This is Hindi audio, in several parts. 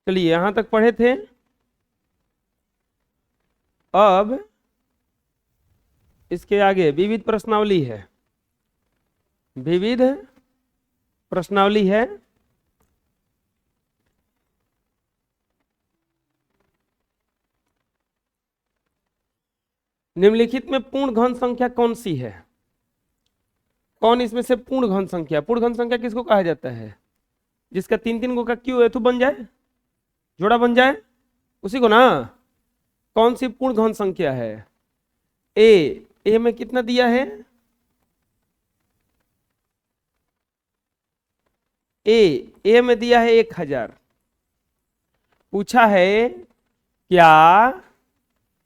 चलिए यहां तक पढ़े थे। अब इसके आगे विविध प्रश्नावली है। विविध प्रश्नावली है। निम्नलिखित में पूर्ण घन संख्या कौन सी है? कौन इसमें से पूर्ण घन संख्या? पूर्ण घन संख्या किसको कहा जाता है? जिसका तीन तीन गो का क्यू एथु बन जाए, जोड़ा बन जाए, उसी को ना। कौन सी पूर्ण घन संख्या है? ए में कितना दिया है? ए में दिया है 1000। पूछा है क्या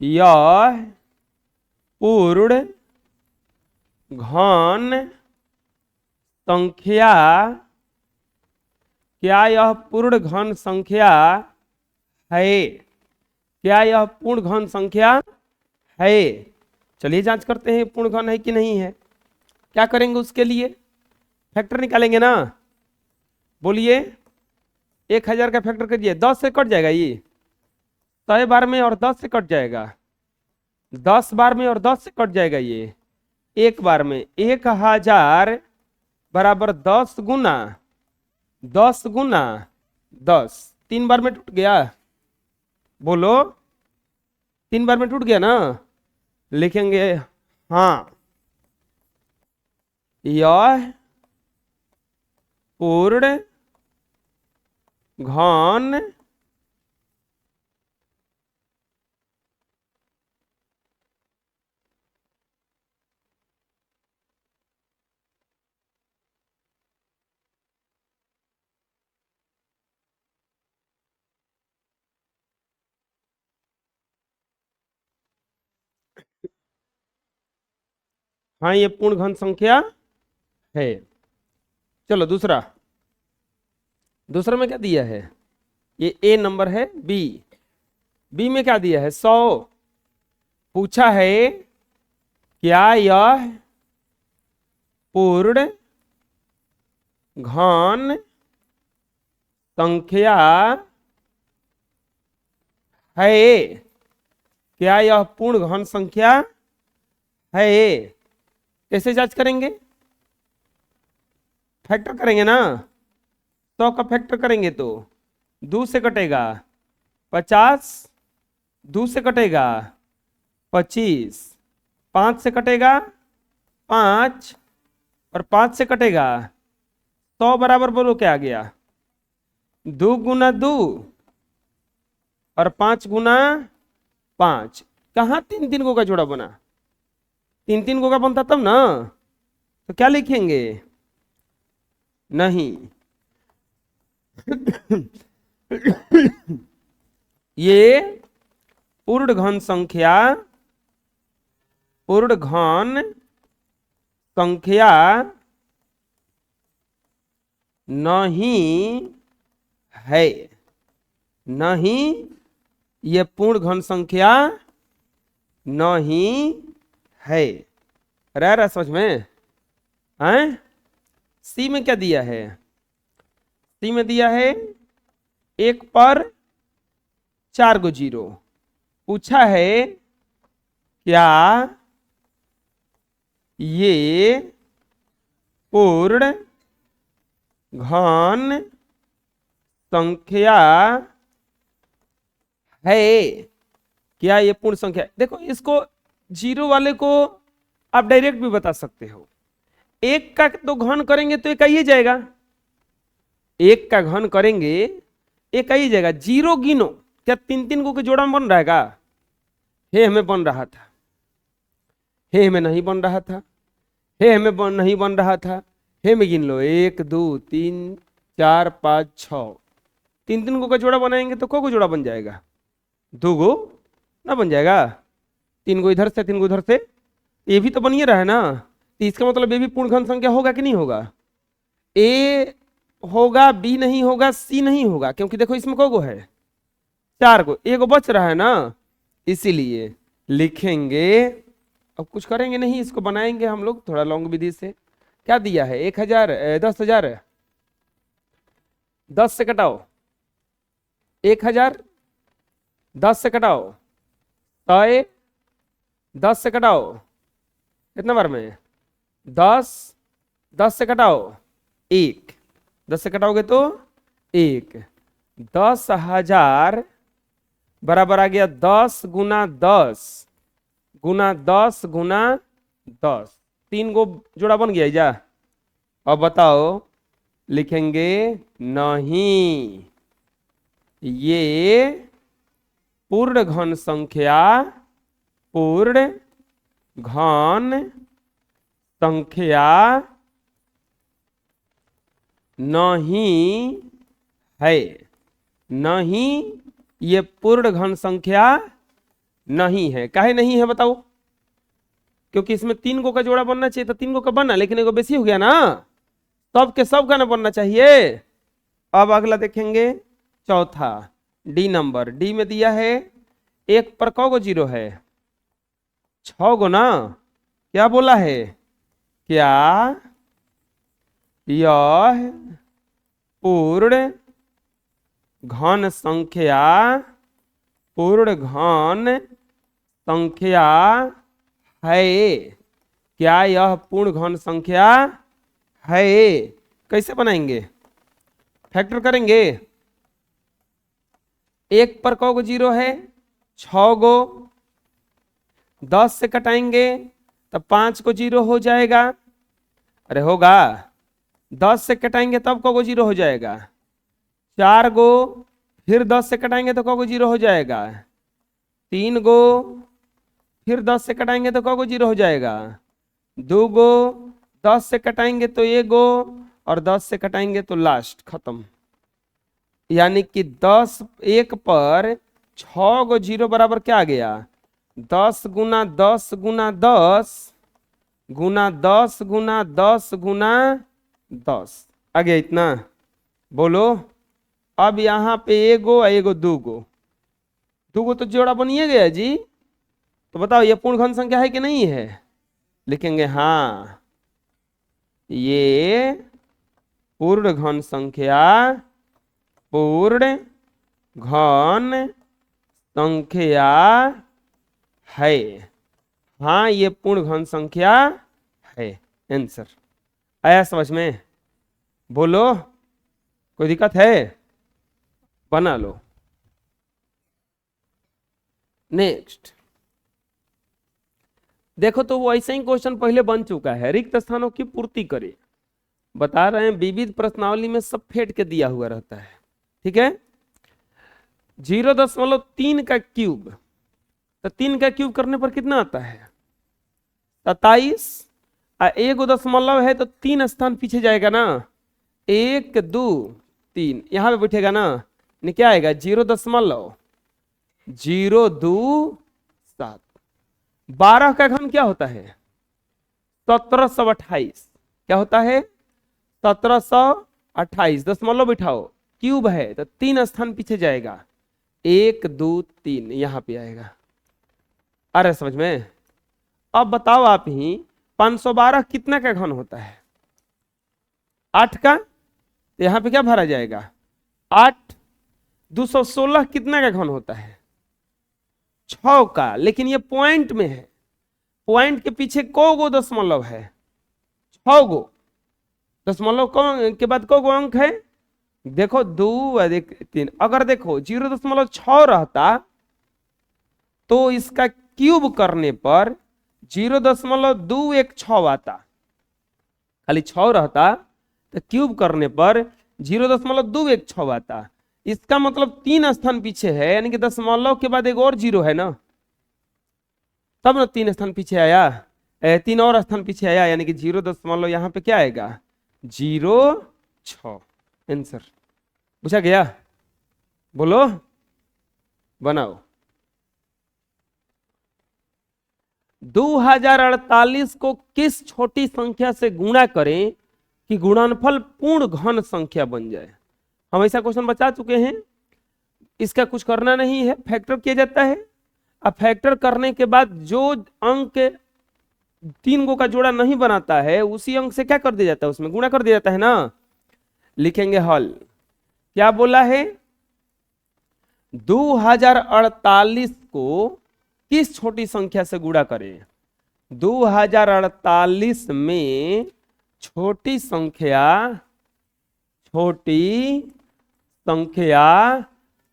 यह पूर्ण घन संख्या, क्या यह पूर्ण घन संख्या है? क्या यह पूर्ण घन संख्या है? चलिए जांच करते हैं पूर्ण घन है कि नहीं है। क्या करेंगे उसके लिए? फैक्टर निकालेंगे ना। बोलिए 1000 का फैक्टर कीजिए। 10 से कट जाएगा ये 100 बार में, और 10 से कट जाएगा 10 बार में, और 10 से कट जाएगा ये एक बार में। 1000 बराबर 10 गुना 10 गुना 10। 3 बार में टूट गया। बोलो 3 बार में टूट गया ना। लिखेंगे हाँ, यह पूर्ण घन हाँ, ये पूर्ण घन संख्या है। चलो दूसरा में क्या दिया है? ये ए नंबर है। बी में क्या दिया है? 100। पूछा है क्या यह पूर्ण घन संख्या है? क्या यह पूर्ण घन संख्या है? कैसे जांच करेंगे? फैक्टर करेंगे ना। 100 का फैक्टर करेंगे तो 2 से कटेगा 50, 2 से कटेगा 25, 5 से कटेगा 5, और 5 से कटेगा 100 बराबर। बोलो क्या आ गया? 2 गुना 2 और 5 गुना 5। कहाँ 3 गो का जोड़ा बना? 3 गो का बनता तब ना। तो क्या लिखेंगे? नहीं ये पूर्ण घन संख्या नहीं है। नहीं, ये पूर्ण घन संख्या नहीं है। रह रहा समझ में? हैं? सी में क्या दिया है? सी में दिया है 1 पर 4 गो जीरो। पूछा है क्या ये पूर्ण घन संख्या है? क्या ये पूर्ण संख्या? देखो इसको जीरो वाले को आप डायरेक्ट भी बता सकते हो। 1 का तो घन करेंगे तो 1 ही जाएगा। 1 का घन करेंगे 1 ही जाएगा। जीरो गिनो, क्या 3 गो के जोड़ा में बन रहेगा? हे हमें बन रहा था, हे हमें नहीं बन रहा था, हे हमें नहीं बन रहा था। हे में गिन लो 1 2 3 4 5 6। 3 गो का जोड़ा बनाएंगे तो को जोड़ा बन जाएगा? 2 गो ना बन जाएगा? 3 गो इधर से 3 गो उधर से, ये भी तो बन ही रहा है ना। तो इसका मतलब ये भी पूर्ण घन संख्या होगा कि नहीं होगा? ए होगा, बी नहीं होगा, सी नहीं होगा, क्योंकि देखो इसमें को गो है? 4 गो, 1 गो बच रहा है ना। इसीलिए लिखेंगे। अब कुछ करेंगे नहीं, इसको बनाएंगे हम लोग थोड़ा लॉन्ग विधि से। क्या दिया है? 1000 10,000 10 से कटाओ 1000, 10 से कटाओ 100, 10 से कटाओ कितना बार में 10, 10 से कटाओ 1, 10 से कटाओगे तो 1, 10,000 बराबर आ गया 10 गुना 10 गुना 10 गुना 10, 3 गो जोड़ा बन गया जा। अब बताओ, लिखेंगे नहीं, ये पूर्ण घन संख्या, पूर्ण घन संख्या नहीं है, नहीं, ये पूर्ण घन संख्या नहीं है। काहे नहीं है बताओ? क्योंकि इसमें 3 गो का जोड़ा बनना चाहिए, तो 3 गो का बनना, लेकिन एगो बेसी हो गया ना, सब के सब का ना बनना चाहिए। अब अगला देखेंगे, चौथा डी नंबर। डी में दिया है 1 पर कौ गो जीरो है? 6 गो ना। क्या बोला है? क्या यह पूर्ण घन संख्या, पूर्ण घन संख्या है? क्या यह पूर्ण घन संख्या है? कैसे बनाएंगे? फैक्टर करेंगे। 1 पर कौ गो जीरो है? 6 गो। 10 से कटाएंगे तब 5 को जीरो हो जाएगा। अरे होगा। 10 से कटाएंगे तब कौ गो जीरो हो जाएगा? 4 गो। फिर 10 से कटाएंगे तो कौ गो जीरो हो जाएगा? 3 गो। फिर 10 से कटाएंगे तो कौ गो जीरो हो जाएगा? 2 गो। 10 से कटाएंगे तो 1 गो, और 10 से कटाएंगे तो लास्ट खत्म। यानी कि 10 1 पर 6 गो जीरो बराबर क्या आ गया? 10 गुना 10 गुना 10 गुना 10 गुना 10 गुना 10 आ गया इतना। बोलो, अब यहाँ पे 1 गो 1 गो 2 गो, 2 गो तो जोड़ा बनिए गया जी। तो बताओ ये पूर्ण घन संख्या है कि नहीं है? लिखेंगे हाँ, ये पूर्ण घन संख्या, पूर्ण घन संख्या है। हाँ, ये पूर्ण घन संख्या है। आंसर आया समझ में? बोलो, कोई दिक्कत है? बना लो। नेक्स्ट देखो, तो वो ऐसे ही क्वेश्चन पहले बन चुका है। रिक्त स्थानों की पूर्ति करे, बता रहे हैं विविध प्रश्नावली में सब फेट के दिया हुआ रहता है। ठीक है, 0.3 का क्यूब, तो 3 का क्यूब करने पर कितना आता है? 27। 1 दशमलव है तो 3 स्थान पीछे जाएगा ना, 1 2 3 यहां पे बैठेगा ना, क्या आएगा? 0.027। 12 का घन क्या होता है? 1728। क्या होता है? 1728। दशमलव बिठाओ, क्यूब है तो 3 स्थान पीछे जाएगा, 1 2 3 यहां पे आएगा। आ रहा है समझ में? अब बताओ आप ही, 512 कितना का घन होता है? 8 का, तो यहां पे क्या भरा जाएगा? 8। 216 कितना का घन होता है? 6 का, लेकिन ये पॉइंट में है, पॉइंट के पीछे को गो दशमलव है? 6 गो। दशमलव के बाद को गो अंक है? देखो 2 और 3। अगर देखो 0.6 रहता तो इसका क्यूब करने पर 0.216 आता। खाली 6 रहता तो क्यूब करने पर 0.216 आता। इसका मतलब 3 स्थान पीछे है, यानी कि दशमलव के बाद एक और जीरो है ना, तब ना 3 स्थान पीछे आया, 3 और स्थान पीछे आया, यानी कि 0. यहां पे क्या आएगा? 0.6। आंसर पूछा गया। बोलो, बनाओ। 2048 को किस छोटी संख्या से गुणा करें कि गुणनफल पूर्ण घन संख्या बन जाए? हम ऐसा क्वेश्चन बचा चुके हैं, इसका कुछ करना नहीं है, फैक्टर किया जाता है। अब फैक्टर करने के बाद जो अंक 3 गो का जोड़ा नहीं बनाता है, उसी अंक से क्या कर दिया जाता है? उसमें गुणा कर दिया जाता है ना। लिखेंगे हल। क्या बोला है? 2048 को किस छोटी संख्या से गुणा करें? 2048 में छोटी संख्या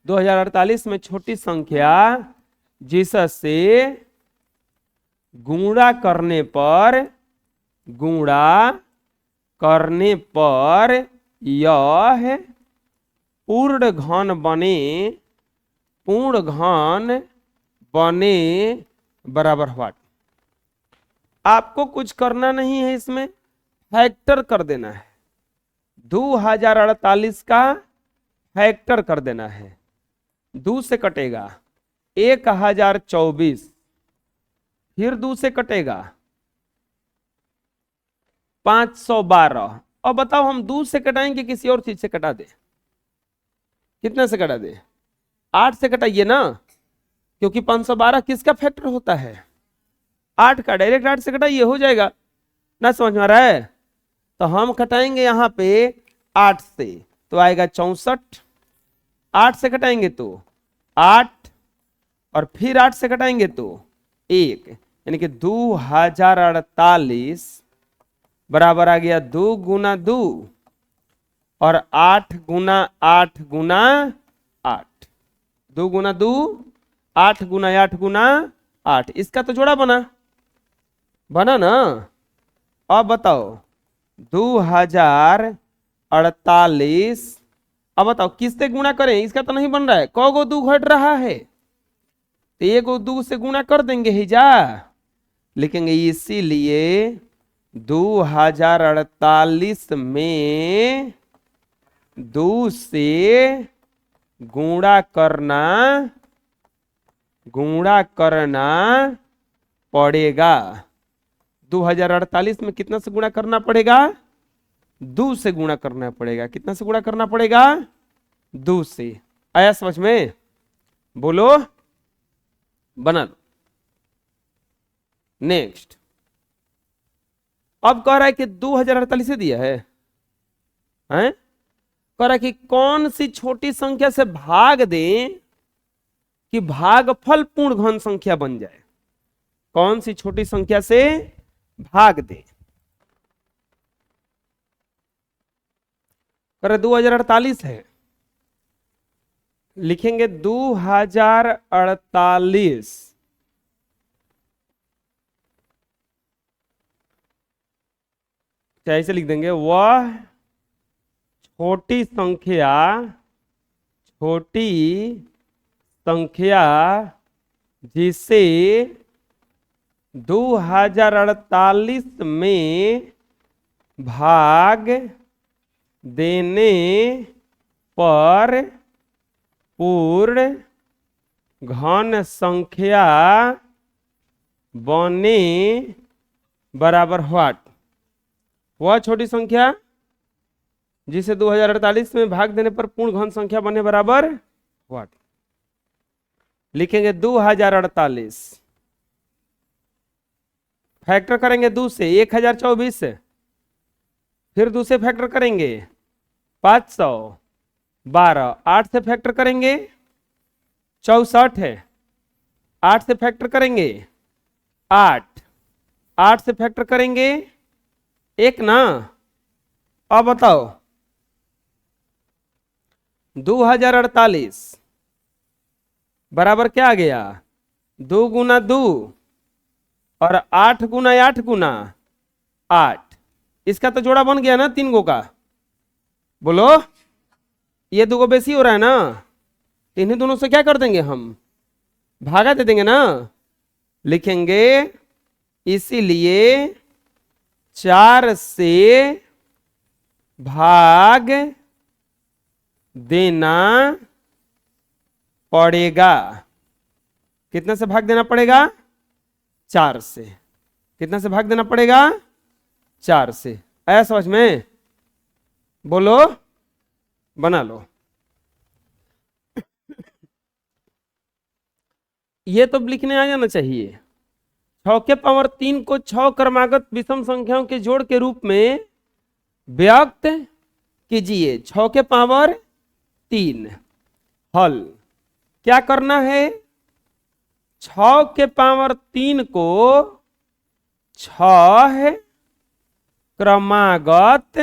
2048 में छोटी संख्या जिससे गुणा करने पर यह पूर्ण घन बने बराबर व्हाट? आपको कुछ करना नहीं है, इसमें फैक्टर कर देना है। 2048 का फैक्टर कर देना है। 2 से कटेगा 1024, फिर 2 से कटेगा 512। अब बताओ हम 2 से कटाएंगे किसी और चीज से कटा दे? कितने से कटा दे? 8 से कटाइए ना, क्योंकि 512 किसका फैक्टर होता है? 8 का। डायरेक्ट 8 से कटाइए, हो जाएगा ना? समझ में आ रहा है? तो हम कटाएंगे यहां पे 8 से, तो आएगा 64। 8 से कटाएंगे तो 8, और फिर 8 से कटाएंगे तो 1, यानी कि 2048 बराबर आ गया 2 गुना 2 और 8 गुना 8 गुना 8। 2 गुना 2, 8 गुना 8 गुना 8। इसका तो जोड़ा बना ना? अब बताओ 2048, अब बताओ किससे गुणा करें? इसका तो नहीं बन रहा है। कौ गो 2 घट रहा है, तो 1 गो 2 से गुणा कर देंगे ही जा, लिखेंगे इसीलिए 2048 में 2 से गुणा करना पड़ेगा। 2048 में कितना से गुणा करना पड़ेगा? 2 से गुणा करना पड़ेगा। कितना से गुणा करना पड़ेगा? 2 से। आया समझ में? बोलो, बना लो। नेक्स्ट, अब कह रहा है कि 2048 से दिया है, कह रहा है कि कौन सी छोटी संख्या से भाग दें कि भागफल पूर्ण घन संख्या बन जाए? कौन सी छोटी संख्या से भाग दें? कह रहा 2048 है, लिखेंगे 2048 ऐसे लिख देंगे, वह छोटी संख्या जिसे 2048 में भाग देने पर पूर्ण घन संख्या बने बराबर व्हाट? वह छोटी संख्या जिसे 2048 में भाग देने पर पूर्ण घन संख्या बने बराबर व्हाट? लिखेंगे 2048 फैक्टर करेंगे 2 से 1024 से, फिर 2 से फैक्टर करेंगे 512, 8 से फैक्टर करेंगे 64 है, 8 से फैक्टर करेंगे 8, 8 से फैक्टर करेंगे 1 ना। अब बताओ 2048 बराबर क्या आ गया? 2 गुना 2 और 8 गुना 8 गुना 8। इसका तो जोड़ा बन गया ना 3 गो का? बोलो, ये 2 गो बेसी हो रहा है ना, इन्हीं दोनों से क्या कर देंगे हम? भागा दे देंगे ना। लिखेंगे इसीलिए 4 से भाग देना पड़ेगा। कितना से भाग देना पड़ेगा? 4 से। कितना से भाग देना पड़ेगा? 4 से। आया समझ में? बोलो, बना लो। ये तो लिखने आ जाना चाहिए। 6 के पावर 3 को 6 क्रमागत विषम संख्याओं के जोड़ के रूप में व्यक्त कीजिए। 6 के पावर 3 हल। क्या करना है, 6 के पावर 3 को 6 क्रमागत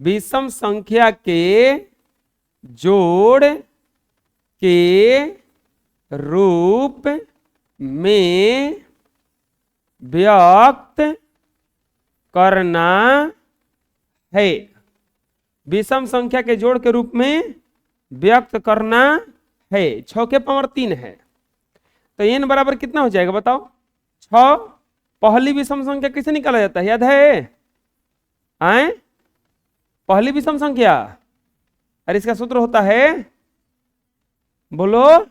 विषम संख्या के जोड़ के रूप में व्यक्त करना है। विषम संख्या के जोड़ के रूप में व्यक्त करना है। 6 के पावर 3 है तो n बराबर कितना हो जाएगा बताओ, 6। पहली विषम संख्या कैसे निकाला जाता है, याद है आए? पहली विषम संख्या, अरे इसका सूत्र होता है, बोलो,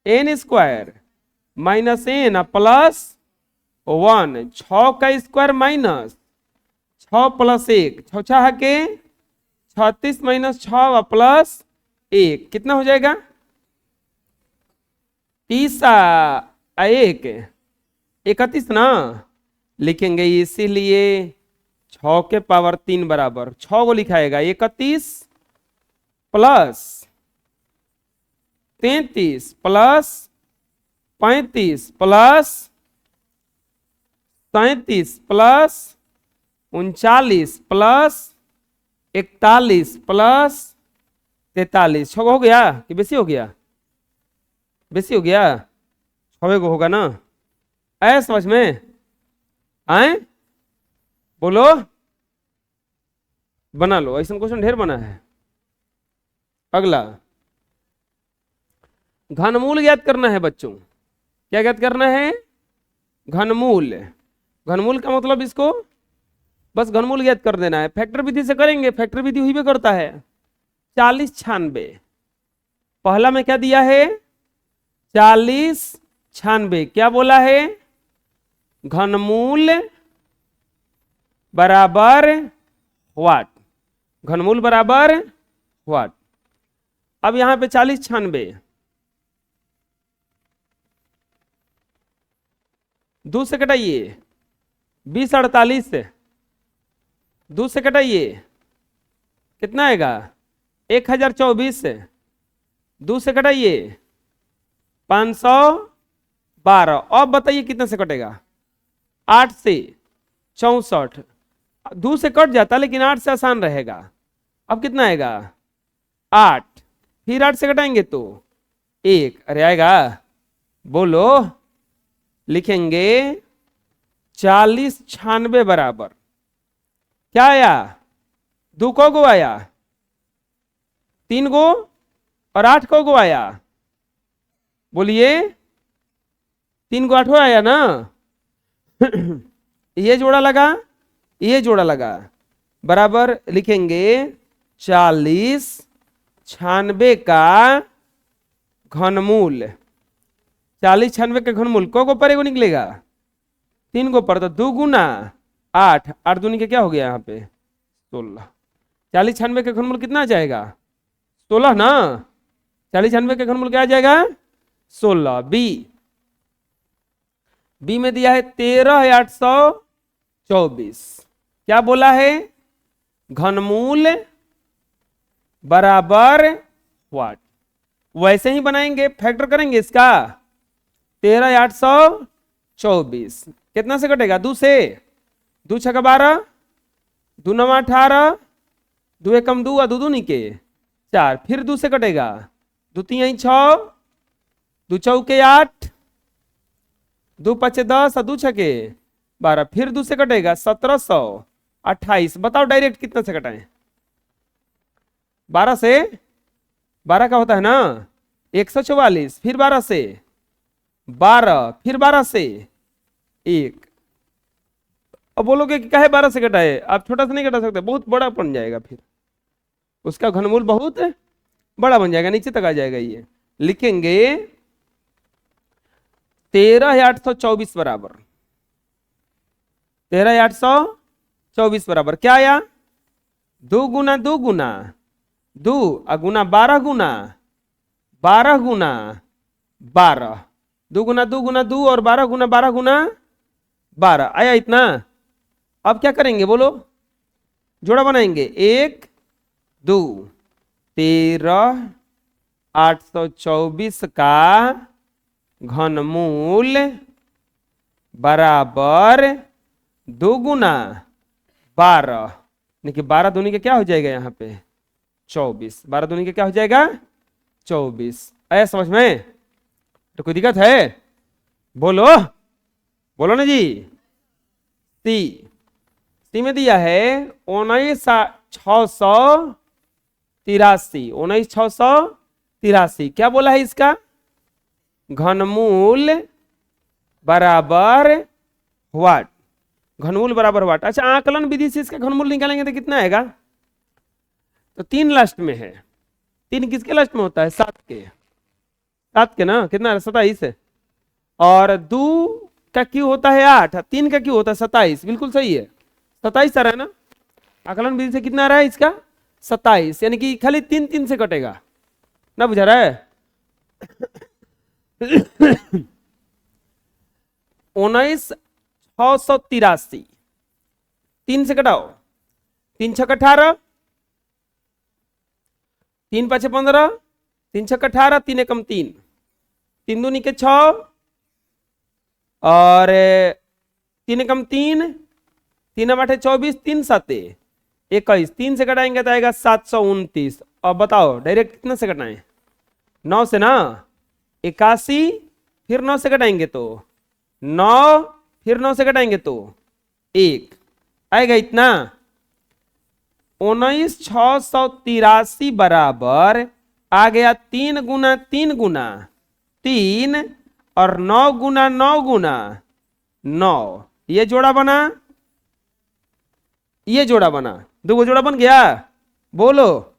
n square minus n plus 1। 6 का स्क्वायर माइनस 6 प्लस 1, 6 6 के 36 माइनस 6 प्लस 1 कितना हो जाएगा, 30 1 31 ना। लिखेंगे इसीलिए 6 के पावर 3 बराबर 6 को लिखाएगा 31 plus 33 plus 35 plus 37 plus 39 plus 41 plus 43। 6 हो गया कि बेसी हो गया, बेसी हो गया, 6 को होगा ना, आया समझ में, आए? बोलो, बना लो, ऐसा क्वेश्चन ढेर बना है। अगला घनमूल ज्ञात करना है बच्चों। क्या ज्ञात करना है, घनमूल। घनमूल का मतलब इसको बस घनमूल ज्ञात कर देना है। फैक्टर विधि से करेंगे, फैक्टर विधि हुई भी करता है। 40 96, पहला में क्या दिया है, 40 96, क्या बोला है, घनमूल बराबर व्हाट, घनमूल बराबर व्हाट। अब यहां पे 40 96 2 से कटाइए, 20 48 2 से कटाइए, कितना आएगा, 1024। 2 से कटाइए 512। अब बताइए कितने से कटेगा, 8 से 64। 2 से कट जाता लेकिन 8 से आसान रहेगा। अब कितना आएगा, 8, फिर 8 से घटाएंगे तो 1, अरे आएगा, बोलो, लिखेंगे 40 96 बराबर क्या आया, 2 को आया, 3 गो और 8 को आया, बोलिए 3 को 8 आया ना। ये जोड़ा लगा, ये जोड़ा लगा, बराबर लिखेंगे 40 96 का घनमूल। 40 96 का घनमूल को परे को निकलेगा, 3 को पर, तो 2 गुना 8, 8 दूनी के क्या हो गया यहाँ पे 16। 40 96 का घनमूल कितना आ जाएगा, 16 ना। 40 96 का घनमूल क्या आ जाएगा, 16। बी में दिया है 13,824। क्या बोला है, घनमूल बराबर व्हाट। वैसे ही बनाएंगे, फैक्टर करेंगे इसका। 13,824 कितना से कटेगा, 2 से, 2 6 12, 2 9 18, 2 1 2 2 2 के 4, फिर 2 से कटेगा, 2 3 6, 2 4 8, 2 5 10 और 2 6 12, फिर 2 से कटेगा 1728। बताओ डायरेक्ट कितना से कटाएं, 12 से, 12 का होता है ना 144, फिर 12 से 12, फिर 12 से 1। अब बोलोगे कि काहे 12 से कटाए, आप छोटा से नहीं कटा सकते, बहुत बड़ा बन जाएगा, फिर उसका घनमूल बहुत बड़ा बन जाएगा, नीचे तक आ जाएगा। ये लिखेंगे 13,824 बराबर, 13,824 बराबर क्या आया, 2 गुना 2 गुना 2 गुना 12 गुना 12 गुना 12, 2 गुना 2 गुना 2 और 12 गुना 12 गुना 12 आया इतना। अब क्या करेंगे बोलो, जोड़ा बनाएंगे, 1 2 13 824 का घनमूल बराबर 2 गुना 12, देखिए 12 दूनी का क्या हो जाएगा यहाँ पे 24, 12 दूनी का क्या हो जाएगा 24। आया समझ में? तो कोई दिक्कत है? बोलो बोलो ना जी। सी, सी में दिया है 19,683, 19,683 क्या बोला है इसका घनमूल बराबर वाट, घनमूल बराबर वाट। अच्छा आकलन विधि से इसका घनमूल निकालेंगे तो कितना आएगा, तो 3 लास्ट में है, 3 किसके लास्ट में होता है 7 के, 7 के ना, कितना 27 है, और 2 का क्यों होता है 8, 3 का क्यों होता है 27, बिल्कुल सही है 27 आ रहा है ना, आकलन विधि से कितना आ रहा है इसका 27, यानी कि खाली 3 3 से कटेगा ना, बुझा रहा है 19,683, 3 से कटाओ, 3 छक 18, 3 5 15, 3 छक 18, 3 एकम 3, 3 दूनी के 6 और 3 एकम 3, 3 8 24, 3 7 21, 3 से कटाएंगे तो आएगा 729। अब बताओ डायरेक्ट कितने से कटाएं, 9 से ना, 81 फिर 9 से कटाएंगे तो 9 फिर 9 से कटाएंगे तो 1 आएगा इतना। 19,683 बराबर आ गया 3 गुना 3 गुना 3 और 9 गुना 9 गुना 9, ये जोड़ा बना, ये जोड़ा बना, 2 जोड़ा बन गया, बोलो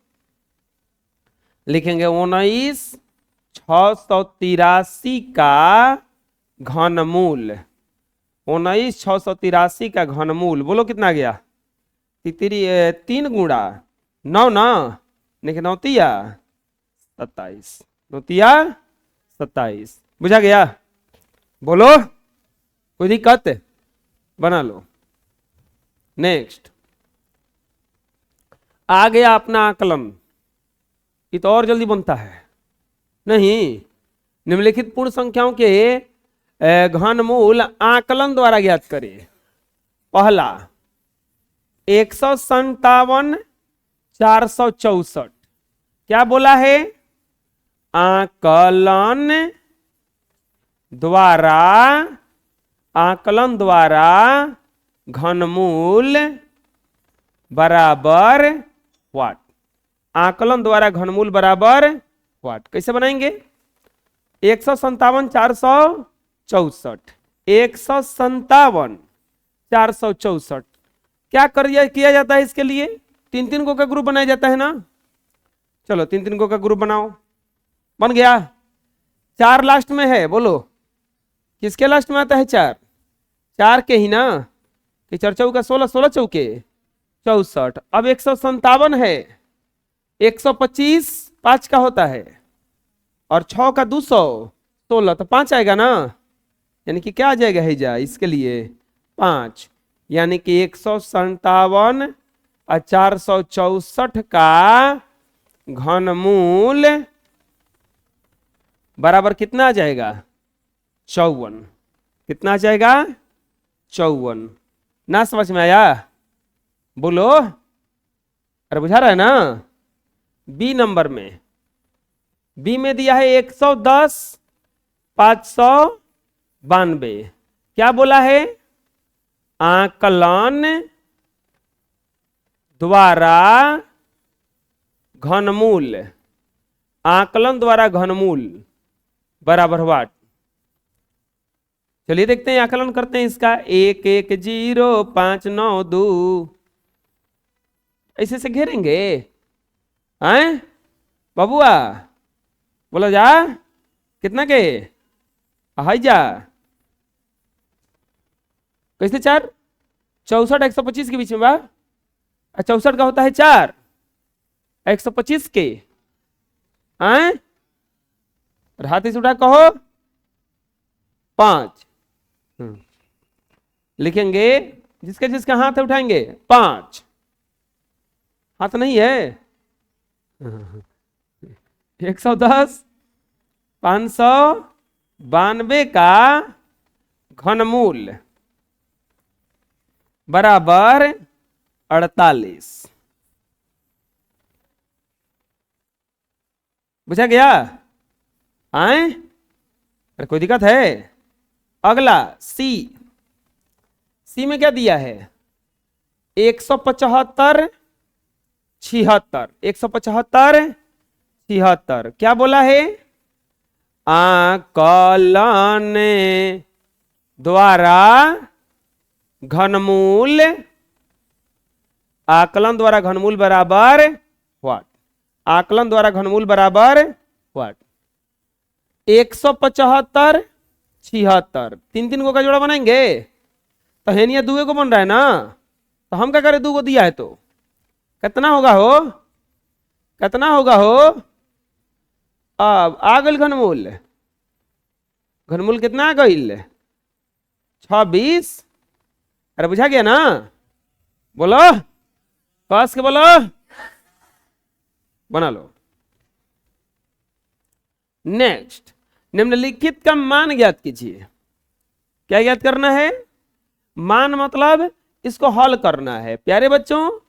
लिखेंगे 19,683 का घनमूल, 19,683 का घनमूल, बोलो कितना गया 3 गुणा 9 ना, देखिए 9 तिया 27, 9 तिया 27, बुझा गया, बोलो कोई दिक्कत, बना लो। नेक्स्ट आ गया अपना आकलन, ये तो और जल्दी बनता है नहीं, निम्नलिखित पूर्ण संख्याओं के घनमूल आकलन द्वारा ज्ञात करें। पहला 157,464, क्या बोला है आकलन द्वारा, आकलन द्वारा घनमूल बराबर वाट, आकलन द्वारा घनमूल बराबर वाट। कैसे बनाएंगे 157,464, 157,464 क्या किया जाता है इसके लिए 3 3 को का ग्रुप बनाया जाता है ना, चलो 3 3 को का ग्रुप बनाओ, बन गया। 4 लास्ट में है, बोलो किसके लास्ट में आता है 4, 4 के ही ना, कि 4 चौका 16, 16 चौके 64, अब 157 है, 125 5 का होता है और 6 का 200 16, तो 5 आएगा ना, यानी कि क्या आ जाएगा हैजा इसके लिए 5, यानी कि 157 और 464 का घनमूल बराबर कितना आ जाएगा 54, कितना आ जाएगा 54, ना समझ में आया, बोलो, अरे बुझा रहा है ना। बी नंबर में, बी में दिया है 110 592, क्या बोला है आकलन द्वारा घनमूल, आकलन द्वारा घनमूल बराबर वाट। चलिए देखते हैं, आकलन करते हैं इसका, 110,592 ऐसे से घेरेंगे, हैं बबुआ, बोला जा कितना के हाई जा, कैसे 4 64 125 के बीच में बा, 64 का होता है 4, 125 के हैं, हाथ से उठा कहो 5, लिखेंगे जिसके जिसके हाथ उठाएंगे 5, हाथ नहीं है 110, 592 का घनमूल बराबर 48। बुझा गया? आए? अरे कोई दिक्कत है? अगला सी में क्या दिया है? 175 76, 175 76 क्या बोला है? आकलन द्वारा घनमूल, आकलन द्वारा घनमूल बराबर व्हाट? आकलन द्वारा घनमूल बराबर व्हाट? 175 76, 3 को का जोड़ा बनाएंगे तो हेनिया दुए को बन रहा है ना, तो हम क्या करें? 2 को दिया है तो कितना होगा हो? कितना होगा हो? अब आ गई घनमूल, घनमूल कितना आ गई? 26। अरे बुझा गया ना? बोलो, कस के बोलो, बना लो। नेक्स्ट, निम्नलिखित का मान ज्ञात कीजिए। क्या ज्ञात करना है? मान मतलब इसको हल करना है। प्यारे बच्चों,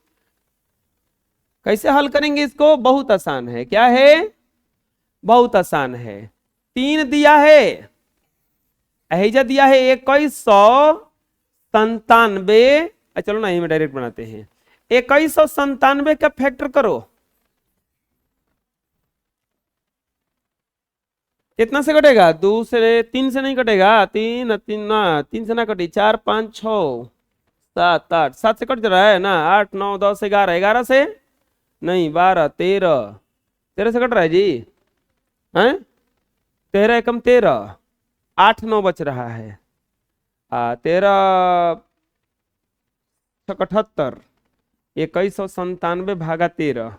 कैसे हल करेंगे इसको? बहुत आसान है। क्या है? बहुत आसान है। 3 दिया है, अहिजा दिया है 2197। चलो ना, यही में डायरेक्ट बनाते हैं। 2197 का फैक्टर करो, कितना से कटेगा? 2 से, 3 से नहीं कटेगा। 3 से ना कटी। 4 5 6 7 8, 7 से कट रहा है ना। 8 9 10 11, 11 से नहीं, 12 13, 13 से कट रहा है जी। हैं? 13 एकम 13, 8 9 बच रहा है। 13 78, 2197 भागा 13,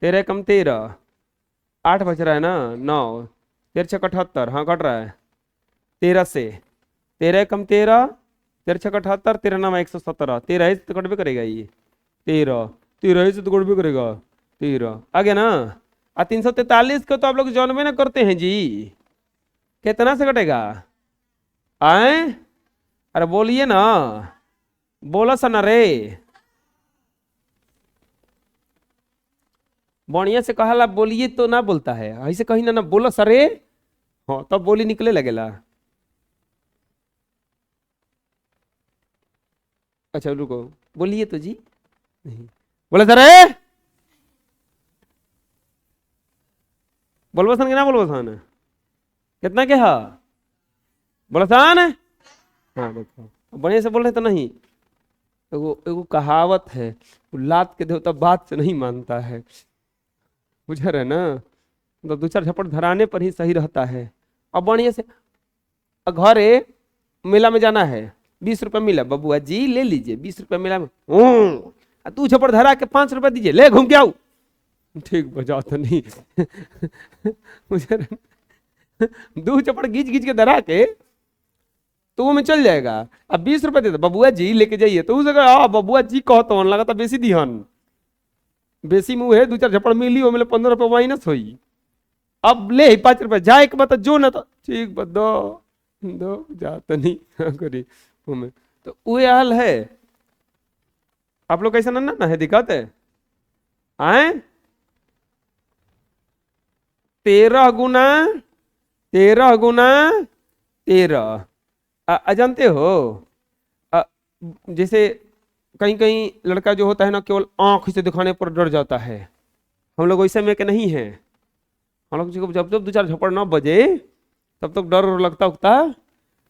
13 एकम 13, 8 बच रहा है ना। 9 13 78, हाँ कट रहा है 13 से। 13 एकम 13, 13 78, 13 9 117, 13 से तो कट भी करेगा ये। 13 से तो कट भी करेगा 13, आ गया ना। 343 को तो आप लोग जानबे ना करते हैं जी, कितना से कटेगा? आए? अरे बोलिए ना, बोला सा ना रे, बढ़िया से कहला बोलिए तो ना बोलता है, ऐसे कहीं ना ना बोला सरे, हाँ तब बोली निकले लगेला। अच्छा रुको, बोलिए तो जी। नहीं बोला सरे, बोलबो सन कि ना बोलबो सन? कितना के हा? बोला सन? हाँ देखो, बढ़िया से बोल रहे तो नहीं। एगो एगो कहावत है, लात के देवता बात से नहीं मानता है, बुझ रहे ना? मतलब 2 4 झपट धराने पर ही सही रहता है। अब बढ़िया से घरे मेला में जाना है, 20 रुपया मिला, बबुआ जी ले लीजिए 20 रुपया मेला में। 2 झपट धरा के 5 रुपया दीजिए, ले घूम के आओ। ठीक बजा तो नहीं मुझे 2 झपट घींच घींच के धरा के तो वो में चल जाएगा। अब 20 रुपया दे दो, बबुआ जी लेके जाइए, तो उसे बबुआ जी कहो तो लगा था बेसी दिहन, बेसी मुंह है, 2 4 झपड़ मिली हो, मिले 15 रुपया माइनस हुई। अब ले 5 रुपया जाए के बता जो ना तो ठीक दो दो जाता नहीं करी में। तो वो हाल है। आप लोग कैसा ना है, दिक्कत है? आए? 13 गुना 13 गुना 13, जानते हो? जैसे कहीं कहीं लड़का जो होता है ना, केवल आंख से दिखाने पर डर जाता है। हम लोग वैसे में के नहीं है। हम लोग जब जब 2 4 झपड़ ना बजे तब तक डर लगता उगता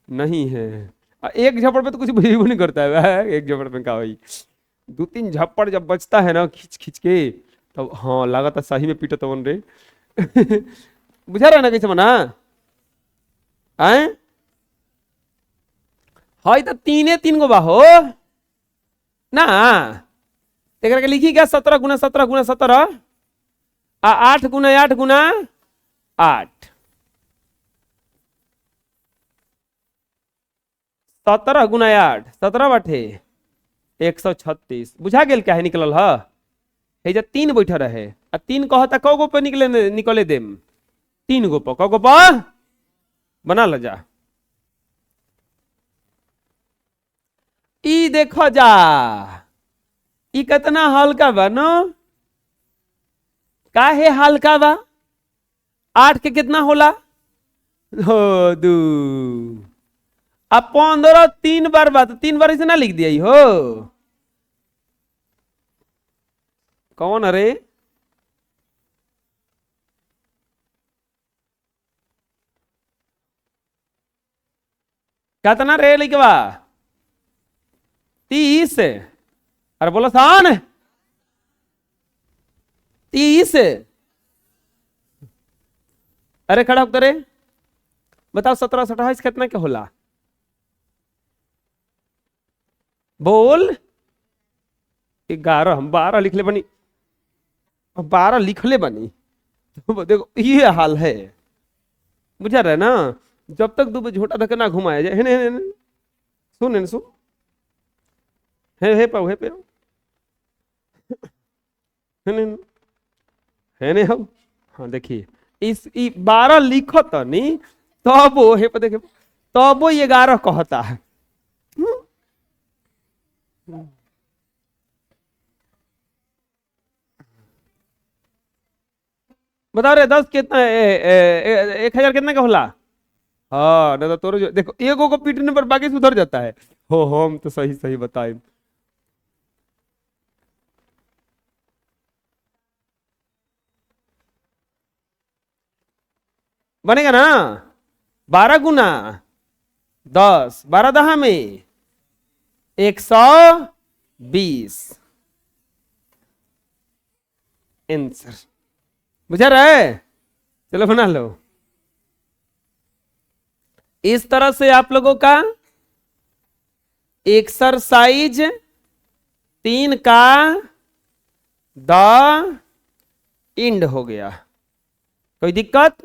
नहीं है। एक झपड़ पे तो कुछ भी नहीं करता है, एक झपड़ पे का भाई 2 3 झपड़ जब बचता है ना खींच खींच के, तब हाँ लगा सही में पीटा तो बन रहे बुझा रहा ना कैसे मना? आए? हाँ तो 3 गो बाहो ना, एक के लिखी क्या? 17 गुना 17 गुना 17, 8 गुना 8 गुना 8, 17 गुना 8 17 बाटे 136 बुझा गेल क्या है निकलल है। हे जा 3 बैठा रहे आ 3 कहता कौ गो पे निकले देम 3 गो पर, कौ गो पर बना ल जा। ई देखो जा ई कितना हल्का बा नो, काहे हल्का बा। 8 के कितना होला हो 2, अब 15 3 बार बात 3 बार इसे ना लिख दिया हो। कौन अरे कितना रे लिखवा 30, अरे बोलो सान 30, अरे खड़ा होकर रे बताओ 17 28 कितना क्या होला बोल। 11 हम 12 लिख ले बनी 12 लिख ले बनी तो देखो ये हाल है बुझा रहे ना। जब तक दो झोटा धक्का ना घुमाया जाए है सुन सुन है पाओ है पे है ने हम हाँ देखिए इस 12 लिखो तो नहीं तब वो है देखिए तब वो 11 कहता है। बताओ रे 10 कितना 1000 कितना का होला। हाँ ना तो तोरो देखो एगो को पीटने पर बाकी सुधर जाता है। हो हम तो सही सही बताए। बनेगा ना 12 गुना 10 12 दहा में 120 आंसर बुझा रहा है। चलो बना लो। इस तरह से आप लोगों का एक्सरसाइज 3 का द इंड हो गया। कोई दिक्कत।